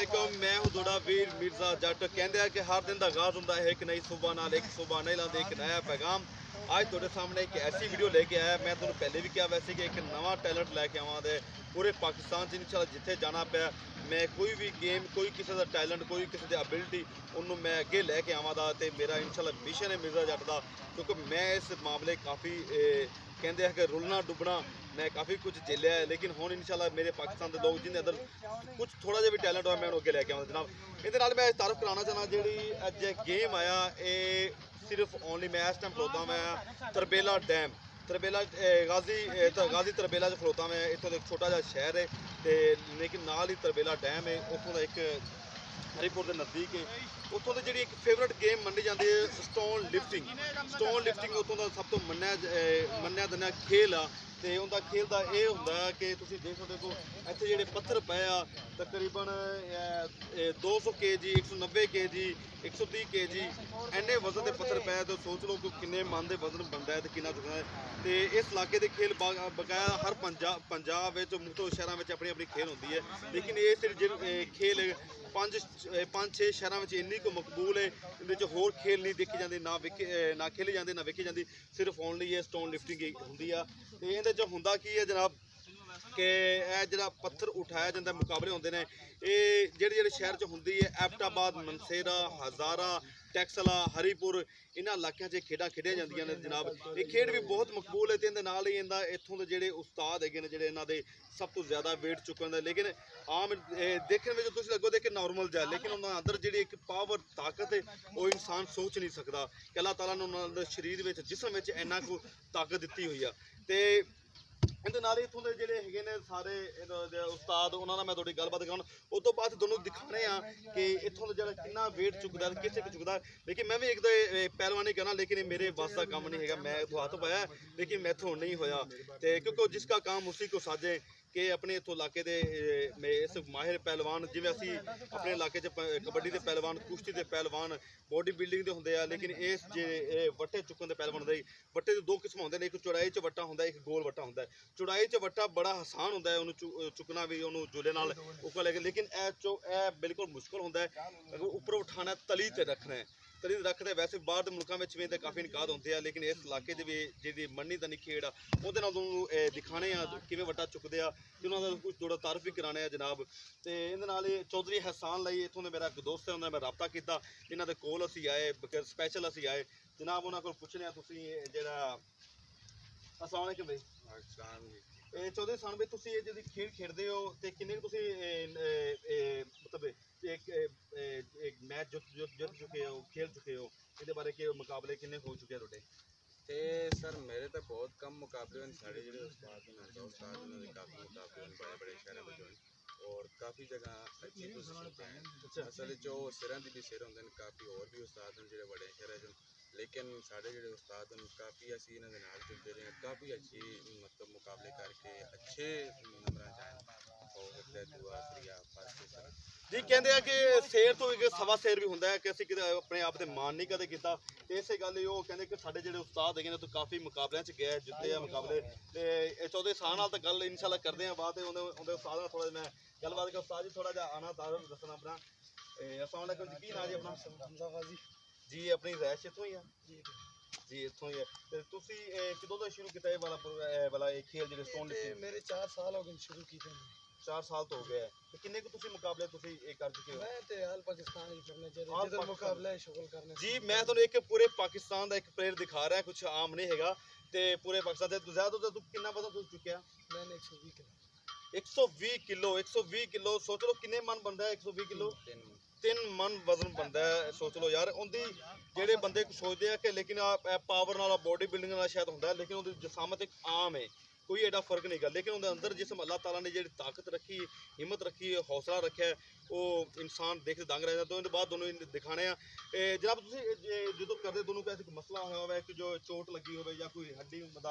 वालेकुम, मैं हूं थोड़ा वीर मिर्जा जट। कहते हैं कि हर दिन का आगाज होता है एक नई सुबह नाल, एक सुबह नहीं लाते एक नया पैगाम। आज थोड़े सामने एक ऐसी वीडियो लेके आया, मैं तुम्हें पहले भी कहा वैसे कि एक नवा टैलेंट लैके आवा दे पूरे पाकिस्तान से इंशाल्लाह जिथे जाना पाया मैं कोई भी गेम कोई किसी का टैलेंट कोई किसी की एबिलिटी उन्होंने मैं अगे लैके आवा दा ते मेरा इंशाल्लाह मिशन है मिर्जा जट का, क्योंकि मैं इस मामले काफ़ी कहते हैं कि रुलना डुबना मैं काफ़ी कुछ झेलिया है, लेकिन हुण इंशाल्लाह मेरे पाकिस्तान के लोग जिन्हें अंदर कुछ थोड़ा जिहा भी टैलेंट होया मैं अगे लैके आवां जनाब। ये मैं तारुफ कराना चाहना जी अज गेम आया ये सिर्फ ओनली मैं इस टाइम खलोता मैं तरबेला डैम तरबेला गाजी तरबेला खलोता मैं। इतों एक छोटा जहा शहर है तो लेकिन नाल ही तरबेला डैम है, उतों का एक हरीपुर के नज़दीक है। उतों की जी एक फेवरेट गेम मनी जाती है स्टोन लिफ्टिंग उतों का सब तो मन्निया तन्निया खेल आ। तो उनका खेल का यह होंगे कि तुम देख सकते हो इतने जोड़े पत्थर पे आ तकरीबन 200 kg 190 kg 130 kg इन्ने वजन के पत्थर पे तो सोच लो कि किन्ने मन के वजन बनता है तो कितना चुकना है। तो इस इलाके के खेल बकाया हर पंजाब मुख्तलिफ शहरों में अपनी अपनी खेल होती है, लेकिन ये सिर्फ खेल पांच छे शहरों में इन्नी को मकबूल है, ये होर खेल नहीं देखी जाती ना खेली जाती ना वेखी जाती, सिर्फ ओनली ये स्टोन लिफ्टिंग होंगी आ। तो ये होंदा की है जनाब कि जो पत्थर उठाया जाता मुकाबले होंगे ने ये जेड़े शहर च होंगी है एबटाबाद मनसेरा हज़ारा टैक्सला हरीपुर इन्होंने इलाकों से खेडा खेडिया जांदियां ने जनाब। ये खेड भी बहुत मकबूल है, तो नाल ही इन्दा इत्थों के जोड़े उस्ताद है जोड़े इन्हों के सब तो ज़्यादा वेट चुकन है, लेकिन आम देखने में जो तुम लगो कि नॉर्मल जा, लेकिन उन्होंने अंदर जी एक पावर ताकत है वो इंसान सोच नहीं सकता कि अल्लाह ताला ने उन्होंने शरीर में जिसम में इन्ना को ताकत दी हुई है। तो ਇਹਦੇ ਨਾਲ ਇਥੋਂ ਦੇ ਜਿਹੜੇ ਹੈਗੇ ਨੇ ਸਾਰੇ ਉਸਤਾਦ ਉਹਨਾਂ ਨਾਲ ਮੈਂ ਤੁਹਾਡੀ ਗੱਲਬਾਤ ਕਰਾਉਣਾ ਉਸ ਤੋਂ ਬਾਅਦ ਤੁਹਾਨੂੰ ਦਿਖਾਣੇ ਆ ਕਿ ਇਥੋਂ ਦਾ ਜਿਹੜਾ ਕਿੰਨਾ weight ਚੁੱਕਦਾ ਕਿਸੇ ਕੁ ਚੁੱਕਦਾ। ਲੇਕਿਨ ਮੈਂ ਵੀ ਇੱਕ ਦੋ ਪਹਿਲਵਾਨੀ ਕਰਨਾ, लेकिन ये मेरे बस का काम नहीं है, मैं तो हाथ पाया लेकिन मैथों नहीं होया। तो क्योंकि जिसका काम उसी को साजे कि अपने इतों इलाके के इस माहिर पहलवान जिवें असी अपने इलाके कबड्डी के पहलवान कुश्ती के पहलवान बॉडी बिल्डिंग के होंगे, लेकिन इस जे वट्टे चुकन के पहलवान होंगे वट्टे दो किस्म होंगे, एक चौड़ाई च वट्टा होंगे एक गोल वट्टा होंगे। चौड़ाई च वट्टा बड़ा आसान होंगे उन्होंने चुकना भी उन्होंने जुले नाल उपर लेके, लेकिन यह बिल्कुल मुश्किल होंगे उपर उठाना तली ते रखना है तली रखते। वैसे बाहर के मुल्कों में भी काफ़ी निकाद होंगे, लेकिन इस इलाके भी जी मन्नी तनी खेड़ आ दिखाने किमें वट्टा चुकते हैं कि उन्होंने कुछ थोड़ा तारफ भी कराने जनाब। तो ये चौधरी हसान लाई इतों मेरा एक दोस्त है उन्होंने मैं रबता किया, इन्हों के कोल असी आए स्पैशल असी आए जनाब उन्होंने को पूछने जोड़ा अस्सलाम वालेकुम भाई चौधरी हसान भाई तुम जी खेल खेडते हो तो किन्ने मतलब एक मैच जित चुके हो खेल चुके हो, ये बारे के मुकाबले किन्ने हो चुके हैं थोड़े? ते सर मेरे तो बहुत कम मुकाबले हैं, साढ़े जो उस्ताद उन्होंने काफ़ी मुकाबले बड़े बड़े शहरों में और काफ़ी जगह अच्छी पोजीशन पे हैं। अच्छा असल जो सिर की भी सिर होंगे काफ़ी और भी उस्ताद हैं जो बड़े शहर, लेकिन साढ़े जो उस्ताद हैं काफ़ी असी इन्होंने नाल जुड़ते रहे काफ़ी अच्छी मतलब मुकाबले करके अच्छे नंबर जाए और दुआ त्रिया फर्स्ट जी कहते हैं कि शेर तो एक सवा शेर भी होंगे कि असी अपने आप से मान नहीं कदे किया। इस गल कहते कि साढ़े जो उस्ताद है तो काफ़ी मुकाबलों गए जिते मुकाबले। तो चौधरी हसान नाल तो गल इंशाल्लाह करते हैं बात उन्हें उस्ताद थोड़ा मैं गलबात कर उस्ताद जी थोड़ा जहा आना तारुफ दसना अपना। अस्सलाम वालेकुम जी की नाम जी अपना? जी अपनी रैश इतों ही है जी इतों ही है। तो तुसी कदों तो शुरू किया वाला खेल जो स्टोन मेरे 4 साल हो गए शुरू की 4 साल तो हो गए तो किन्ने को तुसी मुकाबले तुसी कर चुके हो? मैं तो हाल पाकिस्तान ही करने चाहिए जिधर मुकाबला है शुगल करने जी मैं तुहानू एक पूरे पाकिस्तान का एक प्लेयर दिखा रहा है, कुछ आम नहीं हैगा ते पूरे पाकिस्तान से ज़्यादा तो तू कितना वजन तू चुकिया? मैंने 120 किलो 120 किलो सोच लो किन्ने मन बनता है 120 किलो 3 मन वजन बनता है। सोच लो यार उनकी जेडे बंदे सोचते हैं कि लेकिन पावर नाल बॉडी बिल्डिंग नाल शायद होंगे, लेकिन उनकी जिसामत एक आम है कोई एडा फर्क नहीं गा, लेकिन उनके अंदर जिसम अल्लाह ताला ने जी ताकत रखी हिम्मत रखी हौसला रखा है वो इंसान देखते दंग रह जाता। तो बाद दोनों दिखाने जनाब जो करते दोनों कैसे मसला हुआ कि जो चोट लगी हो या कोई हड्डी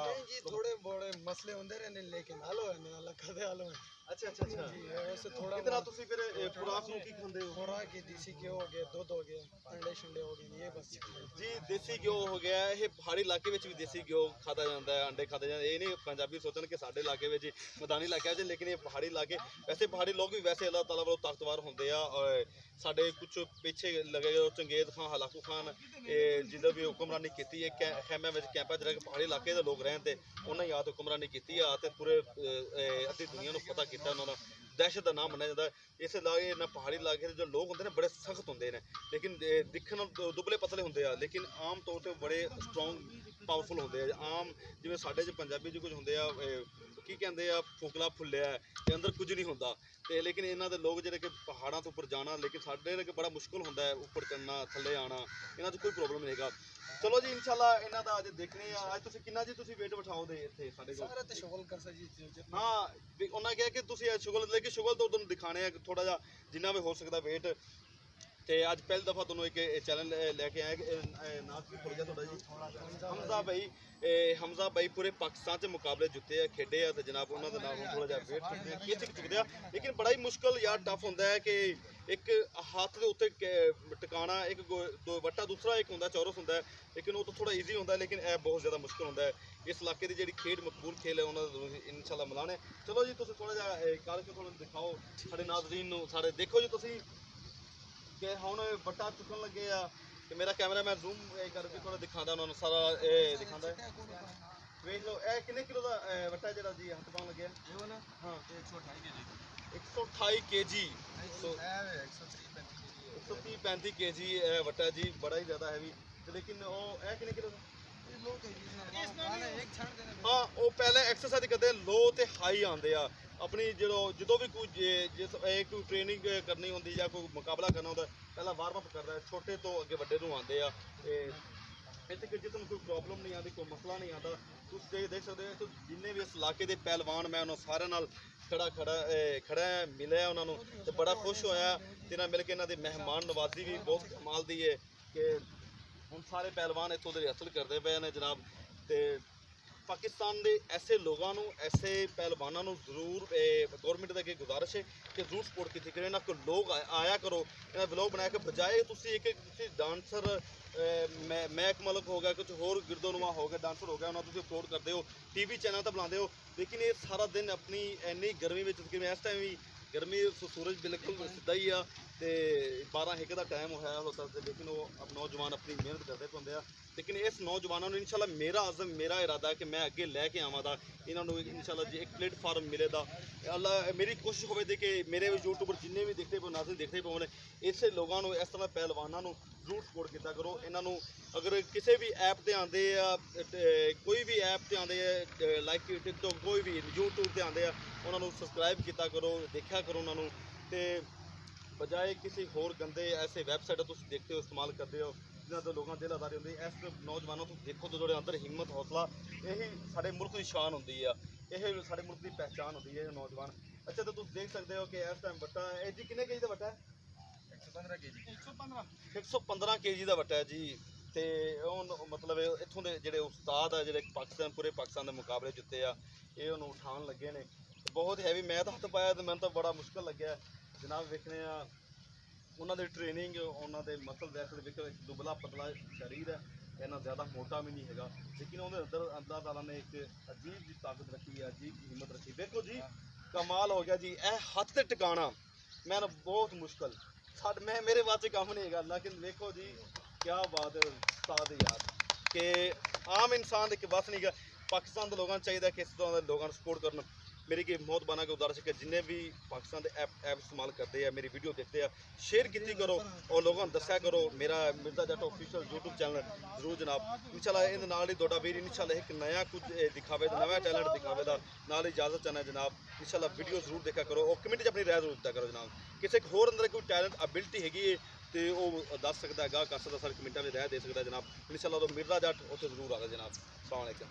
जी थोड़े बड़े मसले होंगे रहने, लेकिन हालो है अल्लाह कदे हालो है ਅੱਛਾ ਅੱਛਾ ਅੱਛਾ जी वैसे थोड़ा ਇਹਦੇ ਨਾਲ ਤੁਸੀਂ ਫਿਰ ਖੁਰਾਕ ਨੂੰ ਕੀ ਖਾਂਦੇ ਹੋ? खुराक की देसी घी हो गया, दूध हो गया, अंडे शंडे हो गए, ये बस। ਜੀ ਦੇਸੀ ਘਿਓ ਹੋ ਗਿਆ। ਇਹ ਪਹਾੜੀ ਇਲਾਕੇ ਵਿੱਚ ਵੀ ਦੇਸੀ ਘਿਓ ਖਾਦਾ ਜਾਂਦਾ ਹੈ, ਅੰਡੇ ਖਾਦੇ ਜਾਂਦੇ। ਇਹ ਨਹੀਂ ਪੰਜਾਬੀ ਸੋਚਣ ਕਿ ਸਾਡੇ ਇਲਾਕੇ ਵਿੱਚ ਹੀ ਮੈਦਾਨੀ ਇਲਾਕਿਆਂ 'ਚ, ਲੇਕਿਨ ਇਹ ਪਹਾੜੀ ਇਲਾਕੇ ਵੈਸੇ ਪਹਾੜੀ ਲੋਕ ਵੀ ਵੈਸੇ ਅੱਲਾਹ ਤਾਲਾ ਵੱਲੋਂ ਤਾਕਤਵਰ ਹੁੰਦੇ ਆ। ਔਰ ਸਾਡੇ ਕੁਝ ਪਿੱਛੇ ਲੱਗੇ ਜੋ ਚੰਗੇਜ਼ ਖਾਨ, ਹਲਾਕੂ ਖਾਨ, ਇਹ ਜਿਹਦਾ ਵੀ ਹੁਕਮਰਾਨੀ ਕੀਤੀ ਹੈ ਖੈਮਿਆਂ ਵਿੱਚ, ਕੈਂਪਾਂ 'ਚ ਰਹਿ ਕੇ ਪਹਾੜੀ ਇਲਾਕੇ ਦੇ ਲੋਕ ਰਹਿਣ ਤੇ ਉਹਨਾਂ ਹੀ ਆ ਤੇ ਹੁਕਮਰਾਨੀ ਕੀਤੀ ਆ ਤੇ ਪੂਰੇ ਅੱਧੀ ਦੁਨੀਆ ਨੂੰ ਪਤਾ ਕੀਤਾ ਉਹਨਾਂ ਦਾ। ਦਹਿਸ਼ਤ ਦਾ ਨਾਮ ਮੰਨਿਆ ਜਾਂਦਾ। ਇਸ ਇਲਾਕੇ ਇਹਨਾਂ ਪਹਾੜੀ ਇਲਾਕੇ ਦੇ ਜੋ ਲੋਕ ਹੁੰਦੇ ਨੇ ਬੜੇ ਸਖਤ ਹੁੰਦੇ ਨੇ, ਲੇਕਿਨ ਦਿਖਣ ਨੂੰ ਦੁਬਲੇ ਪਤਲੇ ਹੁੰਦੇ ਆ, ਲੇਕਿਨ ਆਮ ਤੌਰ ਤੇ ਬੜੇ ਸਟਰੋਂਗ ਪਾਵਰਫੁਲ ਹੁੰਦੇ ਆ। ਆਮ ਜਿਵੇਂ ਸਾਡੇ 'ਚ ਪੰਜਾਬੀ 'ਚ ਕੁਝ ਹੁੰਦੇ ਆ ਕੀ ਕਹਿੰਦੇ ਆ, ਫੋਕਲਾ ਫੁੱਲਿਆ ਤੇ ਅੰਦਰ ਕੁਝ ਨਹੀਂ ਹੁੰਦਾ। ਤੇ ਲੇਕਿਨ ਇਹਨਾਂ ਦੇ ਲੋਕ ਜਿਹੜੇ ਕਿ ਪਹਾੜਾਂ ਤੋਂ ਉੱਪਰ ਜਾਣਾ, ਲੇਕਿਨ ਸਾਡੇ ਨਾਲ ਬੜਾ ਮੁਸ਼ਕਲ ਹੁੰਦਾ ਹੈ ਉੱਪਰ ਚੜਨਾ, ਥੱਲੇ ਆਣਾ। ਇਹਨਾਂ 'ਚ ਕੋਈ ਪ੍ਰੋਬਲਮ ਨਹੀਂ ਹੈਗਾ। ਚਲੋ ਜੀ ਇਨਸ਼ਾਅੱਲਾ ਇਹਨਾਂ ਦਾ ਅੱਜ ਦੇਖਣੇ ਆ। ਅੱਜ ਤੁਸੀਂ ਕਿੰਨਾ ਜੀ ਤੁਸੀਂ ਵੇਟ ਬਿਠਾਓਗੇ ਇੱਥੇ ਸਾਡੇ ਕੋਲ? सारा तो शुगल कर सा जी जितना ਹਾਂ ਵੀ ਉਹਨਾਂ ਕਿਹਾ ਕਿ ਤੁਸੀਂ ਸ਼ੁਗਲ ਲੈ ਕੇ ਸ਼ੁਗਲ ਤੋਂ ਤੁਹਾਨੂੰ ਦਿਖਾਣੇ ਆ ਥੋੜਾ ਜਿਹਾ ਜਿੰਨਾ ਵੀ ਹੋ ਸਕਦਾ ਵੇਟ। ਤੇ ਅੱਜ ਪਹਿਲੀ ਦਫਾ ਤੁਹਾਨੂੰ ਇੱਕ ਚੈਲੰਜ ਲੈ ਕੇ ਆਇਆ ਕਿ ਨਾਮ ਕੀ ਭੁੱਲ ਗਿਆ ਤੁਹਾਡਾ ਜੀ? ਹਮਜ਼ਾ ਭਾਈ। ਹਮਜ਼ਾ ਭਾਈ ਪੂਰੇ ਪਾਕਿਸਤਾਨ 'ਚ ਮੁਕਾਬਲੇ ਜਿੱਤੇ ਆ, ਖੇਡੇ ਆ ਤੇ ਜਨਾਬ ਉਹਨਾਂ ਦਾ ਨਾਮ ਥੋੜਾ ਜਿਹਾ ਵੇਟ ਚੁੱਕਦੇ ਆ, ਕਿੱਥੇ ਚੁੱਕਦੇ ਆ, ਲੇਕਿਨ ਬੜਾ ਹੀ ਮੁਸ਼ਕਲ ਯਾਰ ਟਫ ਹੁੰਦਾ ਹੈ ਕਿ ਇੱਕ ਹੱਥ ਦੇ ਉੱਤੇ ਟਿਕਾਣਾ, ਇੱਕ ਦੋ ਵੱਟਾ, ਦੂਸਰਾ ਇੱਕ ਹੁੰਦਾ ਚੌਰਸ ਹੁੰਦਾ ਹੈ, ਲੇਕਿਨ ਉਹ ਤਾਂ ਥੋੜਾ ਈਜ਼ੀ ਹੁੰਦਾ, ਲੇਕਿਨ ਇਹ ਬਹੁਤ ਜ਼ਿਆਦਾ ਮੁਸ਼ਕਲ ਹੁੰਦਾ ਹੈ। ਇਸ ਇਲਾਕੇ ਦੀ ਜਿਹੜੀ ਖੇਡ ਮਕਬੂਲ ਖੇਲ ਹੈ ਉਹਨਾਂ ਦਾ ਇਨਸ਼ਾਅੱਲਾ ਮਿਲਾਣੇ। ਚਲੋ ਜੀ ਤੁਸੀਂ ਥੋੜਾ ਜਿਹਾ ਕਰਕੇ ਤੁਹਾਨੂੰ ਦਿਖਾਓ ਸਾਡੇ ਨਾਜ਼ਰੀਨ ਨੂੰ ਸਾਰੇ। ਦੇਖੋ ਜੀ ਤੁਸੀਂ ਕਿ ਹੁਣ ਵੱਟਾ ਚੁੱਕਣ ਲੱਗੇ ਆ ਤੇ ਮੇਰਾ ਕੈਮਰਾਮੈਨ ਜ਼ੂਮ ਕਰਕੇ ਥੋੜਾ ਦਿਖਾਉਂਦਾ ਉਹਨਾਂ ਨੂੰ ਸਾਰਾ ਇਹ ਦਿਖਾਉਂਦਾ ਹੈ। ਵੇਖ ਲਓ ਇਹ ਕਿੰਨੇ ਕਿਲੋ ਦਾ ਵੱਟਾ ਜਿਹੜਾ ਜੀ ਹੱਥ ਪਾਉਣ ਲੱਗਿਆ? ਹਾਂ 128 kg। 130-35 kg ਵੱਟਾ ਜੀ, ਬੜਾ ਹੀ ਜ਼ਿਆਦਾ ਹੈਵੀ। ਤੇ ਲੇਕਿਨ ਉਹ ਇਹ ਕਿੰਨੇ ਕਿਲੋ ਦਾ? ਹਾਂ ਉਹ ਪਹਿਲੇ ਐਕਸਰਸਾਈਜ਼ ਕਰਦੇ ਲੋ ਤੇ ਹਾਈ ਆਉਂਦੇ ਆ। ਆਪਣੀ ਜਦੋਂ ਵੀ ਕੋਈ ਕੋਈ ਟ੍ਰੇਨਿੰਗ ਕਰਨੀ ਹੁੰਦੀ ਜਾਂ ਕੋਈ ਮੁਕਾਬਲਾ ਕਰਨਾ ਹੁੰਦਾ, ਪਹਿਲਾਂ ਵਾਰਮ ਅਪ ਕਰਦਾ, ਛੋਟੇ ਤੋਂ ਅੱਗੇ ਵੱਡੇ ਨੂੰ ਆਉਂਦੇ ਆ। ਇੱਥੇ ਕਿ ਜਿੱਥੇ ਕੋਈ ਪ੍ਰੋਬਲਮ ਨਹੀਂ ਆਉਂਦੀ, ਕੋਈ ਮਸਲਾ ਨਹੀਂ ਆਉਂਦਾ। ਤੁਸੀਂ ਦੇਖ ਸਕਦੇ ਹੋ ਜਿੰਨੇ ਵੀ ਇਸ ਇਲਾਕੇ ਦੇ ਪਹਿਲਵਾਨ, ਮੈਂ ਉਹਨਾਂ ਸਾਰਿਆਂ ਨਾਲ ਖੜਾ ਮਿਲਿਆ ਉਹਨਾਂ ਨੂੰ ਤੇ ਬੜਾ ਖੁਸ਼ ਹੋਇਆ। ਤੇ ਨਾਲ ਮਿਲ ਕੇ ਇਹਨਾਂ ਦੀ ਮਹਿਮਾਨ ਨਵਾਜ਼ੀ ਵੀ ਬਹੁਤ ਕਮਾਲ ਦੀ ਹੈ ਕਿ ਹੁਣ ਸਾਰੇ ਪਹਿਲਵਾਨ ਇੱਥੋਂ ਦੇ ਰਿਹਰਸਲ ਕਰਦੇ ਪਏ ਨੇ ਜਨਾਬ। ਤੇ ਪਾਕਿਸਤਾਨ ਦੇ ਐਸੇ ਲੋਕਾਂ ਨੂੰ, ਐਸੇ ਪਹਿਲਵਾਨਾਂ ਨੂੰ ਜ਼ਰੂਰ ਗੌਰਮੈਂਟ ਦੇ ਅੱਗੇ ਗੁਜ਼ਾਰਿਸ਼ ਹੈ ਕਿ ਜ਼ਰੂਰ ਸਪੋਰਟ ਕੀਤੀ ਕਰੇ। ਇਹਨਾਂ ਕੋਲ ਲੋਕ ਆਇਆ ਕਰੋ, ਇਹਨਾਂ ਵਲੋਗ ਬਣਾ ਕੇ ਬਜਾਏ ਤੁਸੀਂ ਤੁਸੀਂ ਡਾਂਸਰ ਮੈਕ ਮਲਕ ਹੋ ਗਿਆ, ਕੁਝ ਹੋਰ ਗਿਰਦੋਨੁਮਾ ਹੋ ਗਿਆ, ਡਾਂਸਰ ਹੋ ਗਿਆ, ਉਹਨਾਂ ਤੁਸੀਂ ਅਪਲੋਡ ਕਰਦੇ ਹੋ, TV ਚੈਨਲ ਤਾਂ ਬਣਾਉਂਦੇ ਹੋ, ਲੇਕਿਨ ਇਹ ਸਾਰਾ ਦਿਨ ਆਪਣੀ ਇੰਨੀ ਗਰਮੀ ਵਿੱਚ, ਕਿਵੇਂ ਇਸ ਟਾਈਮ ਵੀ ਗਰਮੀ ਸੂਰਜ ਬਿਲਕੁਲ ਸਿੱਧਾ ਹੀ ਆ ਤੇ 12-1 ਦਾ ਟਾਈਮ ਹੋਇਆ ਹੁੰਦਾ ਤੇ ਲੇਕਿਨ ਉਹ ਨੌਜਵਾਨ ਆਪਣੀ ਮਿਹਨਤ ਕਰਦੇ ਹੁੰਦੇ ਆ। ਲੇਕਿਨ ਇਸ ਨੌਜਵਾਨਾਂ ਨੂੰ ਇਨਸ਼ਾਅੱਲਾ ਮੇਰਾ ਆਜ਼ਮ, ਮੇਰਾ ਇਰਾਦਾ ਕਿ ਮੈਂ ਅੱਗੇ ਲੈ ਕੇ ਆਵਾਂ ਦਾ ਇਹਨਾਂ ਨੂੰ ਇਨਸ਼ਾਅੱਲਾ ਜੇ ਇੱਕ ਪਲੇਟਫਾਰਮ ਮਿਲੇਗਾ। ਅੱਲਾ ਮੇਰੀ ਕੋਸ਼ਿਸ਼ ਹੋਵੇ ਦੇ ਕਿ ਮੇਰੇ ਵੀ ਯੂਟਿਊਬਰ ਜਿੰਨੇ ਵੀ ਦੇਖਦੇ ਪਏ, ਨਾਜ਼ਰੀਨ ਦੇਖਦੇ ਪਏ ਨੇ, ਇਸੇ ਲੋਕਾਂ ਨੂੰ, ਇਸ ਤਰ੍ਹਾਂ ਪਹਿਲਵਾਨਾਂ ਨੂੰ ਜ਼ਰੂਰ ਸਪੋਰਟ ਕੀਤਾ ਕਰੋ। ਇਹਨਾਂ ਨੂੰ ਅਗਰ ਕਿਸੇ ਵੀ ਐਪ ਤੇ ਆਉਂਦੇ ਆ, ਕੋਈ ਵੀ ਐਪ ਤੇ ਆਉਂਦੇ ਆ, ਲਾਈਕ ਟਿਕਟੋਕ, ਕੋਈ ਵੀ YouTube ਤੇ ਆਉਂਦੇ ਆ, ਉਹਨਾਂ ਨੂੰ ਸਬਸਕ੍ਰਾਈਬ ਕੀਤਾ ਕਰੋ, ਦੇਖਿਆ ਕਰੋ ਉਹਨਾਂ ਨੂੰ। ਤੇ ਬਜਾਏ ਕਿਸੇ ਹੋਰ ਗੰਦੇ ਐਸੇ ਵੈਬਸਾਈਟਾਂ ਤੁਸੀਂ ਦੇਖਦੇ ਹੋ, ਇਸਤੇਮਾਲ ਕਰਦੇ ਹੋ, ਜਿਨ੍ਹਾਂ ਤੋਂ ਲੋਕਾਂ ਦਿਲ ਆਜ਼ਾਰੀ ਹੁੰਦੀ, ਇਸ ਨੌਜਵਾਨਾਂ ਤੋਂ ਦੇਖੋ ਤੇ ਜਿਹੜੇ ਅੰਦਰ ਹਿੰਮਤ, ਹੌਸਲਾ, ਇਹੀ ਸਾਡੇ ਮੁਲਕ ਦੀ ਸ਼ਾਨ ਹੁੰਦੀ ਆ, ਇਹ ਸਾਡੇ ਮੁਲਕ ਦੀ ਪਹਿਚਾਨ ਹੁੰਦੀ ਹੈ ਇਹ ਨੌਜਵਾਨ। ਅੱਛਾ ਤਾਂ ਤੁਸੀਂ ਦੇਖ ਸਕਦੇ ਹੋ ਕਿ ਇਸ ਟਾਈਮ ਵੱਟਾ ਇਹ ਜੀ ਕਿੰਨੇ kg ਦਾ ਵੱਟਾ ਹੈ? 115 kg। 115 kg ਦਾ ਵੱਟਾ ਹੈ ਜੀ। ਤੇ ਉਹ ਮਤਲਬ ਇੱਥੋਂ ਦੇ ਜਿਹੜੇ ਉਸਤਾਦ ਆ, ਜਿਹੜੇ ਪੂਰੇ ਪਾਕਿਸਤਾਨ ਦੇ ਮੁਕਾਬਲੇ ਜਿੱਤੇ ਆ, ਇਹ ਉਹਨੂੰ ਉਠਾਉਣ ਲੱਗੇ ਨੇ। ਬਹੁਤ ਹੈਵੀ, ਮੈਂ ਤਾਂ ਹੱਥ ਪਾਇਆ ਤੇ ਮੈਨੂੰ ਤਾਂ ਬੜਾ ਮੁਸ਼ਕਲ ਲੱਗਿਆ ਜਨਾਬ। ਵੇਖਣੇ ਆ ਉਹਨਾਂ ਦੀ ਟ੍ਰੇਨਿੰਗ, ਉਹਨਾਂ ਦੇ ਮਸਲ ਵੈਸੇ ਵੇਖੋ, ਦੁਬਲਾ ਪਤਲਾ ਸਰੀਰ ਹੈ, ਇੰਨਾ ਜ਼ਿਆਦਾ ਮੋਟਾ ਵੀ ਨਹੀਂ ਹੈਗਾ, ਲੇਕਿਨ ਉਹਦੇ ਅੰਦਰ ਅੱਲਾਹ ਤਾਲਾ ਨੇ ਇੱਕ ਅਜੀਬ ਜਿਹੀ ਤਾਕਤ ਰੱਖੀ ਹੈ, ਅਜੀਬ ਜਿਹੀ ਹਿੰਮਤ ਰੱਖੀ। ਵੇਖੋ ਜੀ ਕਮਾਲ ਹੋ ਗਿਆ ਜੀ। ਇਹ ਹੱਥ ਤੇ ਟਿਕਾਣਾ ਮੈਂ ਨਾ ਬਹੁਤ ਮੁਸ਼ਕਲ, ਮੇਰੇ ਵਾਸਤੇ ਕੰਮ ਨਹੀਂ ਹੈਗਾ, ਲੇਕਿਨ ਵੇਖੋ ਜੀ ਕਿਆ ਬਾਤ ਹੈ ਉਸਤਾਦ ਯਾਰ, ਕਿ ਆਮ ਇਨਸਾਨ ਦੇ ਬਸ ਨਹੀਂ ਗਾ। ਪਾਕਿਸਤਾਨ ਦੇ ਲੋਕਾਂ ਨੂੰ ਚਾਹੀਦਾ ਕਿ ਇਸ ਤਰ੍ਹਾਂ ਦੇ ਲੋਕਾਂ ਨੂੰ ਸਪੋਰਟ ਕਰਨ। ਮੇਰੀ ਕੀ ਬਹੁਤ ਬਣਾ ਕੇ ਗੁਜ਼ਾਰਿਸ਼ ਕਿ ਜਿੰਨੇ ਵੀ ਪਾਕਿਸਤਾਨ ਦੇ ਐਪ ਇਸਤੇਮਾਲ ਕਰਦੇ ਆ, ਮੇਰੀ ਵੀਡੀਓ ਦੇਖਦੇ ਆ, ਸ਼ੇਅਰ ਕੀਤੀ ਕਰੋ ਔਰ ਲੋਕਾਂ ਨੂੰ ਦੱਸਿਆ ਕਰੋ ਮੇਰਾ ਮਿਰਜ਼ਾ ਜੱਟ ਆਫੀਸ਼ੀਅਲ YouTube ਚੈਨਲ ਜ਼ਰੂਰ ਜਨਾਬ। ਇਨਸ਼ਾਅੱਲਾ ਇਹਦੇ ਨਾਲ ਹੀ ਤੁਹਾਡਾ ਵੀਰ ਇਨਸ਼ਾਅੱਲਾ ਇੱਕ ਨया ਕੁਝ ਦਿਖਾਵੇ ਦਾ, ਨਵਾਂ ਟੈਲੈਂਟ ਦਿਖਾਵੇ ਦਾ ਨਾਲ ਇਜਾਜ਼ਤ ਚਾਹੁੰਦਾ ਜਨਾਬ। ਇਨਸ਼ਾਅੱਲਾ ਵੀਡੀਓ ਜ਼ਰੂਰ ਦੇਖਿਆ ਕਰੋ ਔਰ ਕਮੈਂਟ 'ਚ ਆਪਣੀ ਰਾਏ ਜ਼ਰੂਰ ਦਿੱਤਾ ਕਰੋ ਜਨਾਬ। ਕਿਸੇ ਹੋਰ ਅੰਦਰ ਕੋਈ ਟੈਲੈਂਟ ਐਬਿਲਿਟੀ ਹੈਗੀ ਹੈ ਤੇ ਉਹ ਦੱਸ ਸਕਦਾ ਹੈਗਾ, ਕਰ ਸਕਦਾ, ਸਾਰੇ ਕਮੈਂਟਾਂ ਵਿੱਚ ਰਾਏ ਦੇ ਸਕਦਾ ਜਨਾਬ। ਇਨਸ਼ਾਅੱਲਾ ਉਹ ਮਿਰਜ਼ਾ ਜੱਟ ਉੱਥੇ ਜ਼ਰੂਰ ਆਗਾ ਜਨਾਬ। ਅਸਲਾਮ ਵਾਲੇਕੁਮ।